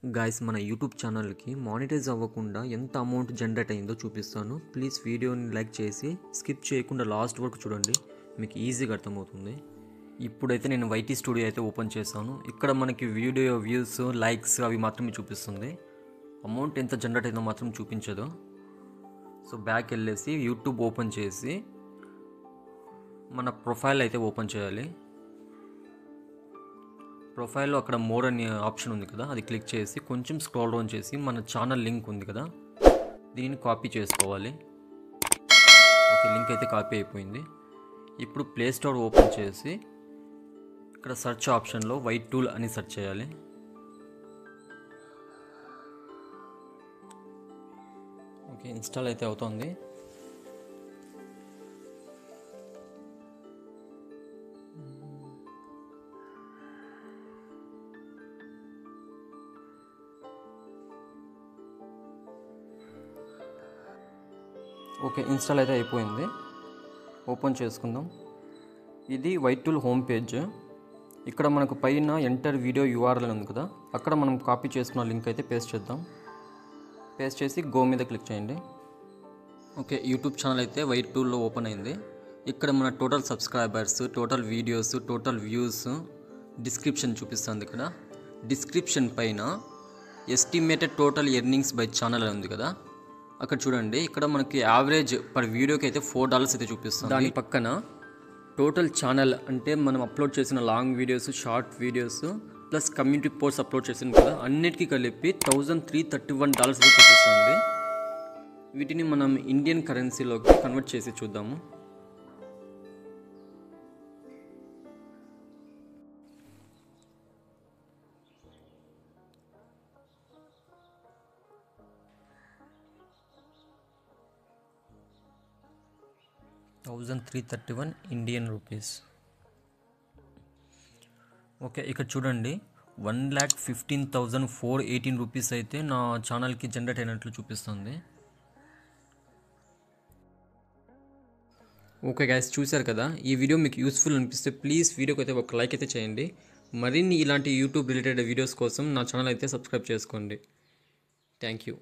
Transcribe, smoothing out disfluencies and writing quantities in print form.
Guys మన YouTube ఛానల్కి monetise అవ్వకుండా ఎంత అమౌంట్ జనరేట్ అయిందో చూపిస్తాను. ప్లీజ్ వీడియోని లైక్ చేసి స్కిప్ చేయకుండా లాస్ట్ వరకు చూడండి, మీకు ఈజీగా అర్థమవుతుంది. ఇప్పుడైతే నేను వైటీ స్టూడియో అయితే ఓపెన్ చేశాను. ఇక్కడ మనకి వీడియో వ్యూస్ లైక్స్ అవి మాత్రమే చూపిస్తుంది, అమౌంట్ ఎంత జనరేట్ అయిందో మాత్రం చూపించదు. సో బ్యాక్ వెళ్ళేసి యూట్యూబ్ ఓపెన్ చేసి మన ప్రొఫైల్ అయితే ఓపెన్ చేయాలి. ప్రొఫైల్లో అక్కడ మోర్ అనే ఆప్షన్ ఉంది కదా, అది క్లిక్ చేసి కొంచెం స్క్రోల్ డౌన్ చేసి మన ఛానల్ లింక్ ఉంది కదా, దీన్ని కాపీ చేసుకోవాలి. ఓకే, లింక్ అయితే కాపీ అయిపోయింది. ఇప్పుడు ప్లే స్టోర్ ఓపెన్ చేసి ఇక్కడ సెర్చ్ ఆప్షన్లో వైట్ టూల్ అని సెర్చ్ చేయాలి. ఓకే, ఇన్స్టాల్ అయితే అవుతుంది. ఓకే, ఇన్స్టాల్ అయితే అయిపోయింది. ఓపెన్ చేసుకుందాం. ఇది వైట్ టూల్ హోమ్ పేజ్. ఇక్కడ మనకు పైన ఎంటర్ వీడియో యూఆర్ఎల్ ఉంది కదా, అక్కడ మనం కాపీ చేసుకున్న లింక్ అయితే పేస్ట్ చేద్దాం. పేస్ట్ చేసి గో మీద క్లిక్ చేయండి. ఓకే, యూట్యూబ్ ఛానల్ అయితే వైట్ టూల్లో ఓపెన్ అయింది. ఇక్కడ మన total subscribers, total videos, total views, description చూపిస్తుంది. ఇక్కడ డిస్క్రిప్షన్ పైన estimated total earnings by channel ఉంది కదా, అక్కడ చూడండి. ఇక్కడ మనకి యావరేజ్ పర్ వీడియోకి అయితే $4 అయితే చూపిస్తుంది. దాని పక్కన టోటల్ ఛానల్ అంటే మనం అప్లోడ్ చేసిన long videos, short videos plus community post upload చేసిన కదా, అన్నిటికీ కలిపి $1,331 అయితే చూపిస్తుంది. వీటిని మనం ఇండియన్ కరెన్సీలోకి కన్వర్ట్ చేసి చూద్దాము. $1,331 ఇండియన్ రూపీస్. ఓకే, ఇక్కడ చూడండి 1,15,418 రూపీస్ అయితే నా ఛానల్కి జనరేట్ అయినట్లు చూపిస్తుంది. ఓకే గైస్, చూశారు కదా. ఈ వీడియో మీకు యూస్ఫుల్ అనిపిస్తే ప్లీజ్ వీడియోకి అయితే ఒక లైక్ అయితే చేయండి. మరిన్ని ఇలాంటి యూట్యూబ్ రిలేటెడ్ వీడియోస్ కోసం నా ఛానల్ అయితే సబ్స్క్రైబ్ చేసుకోండి. Thank you.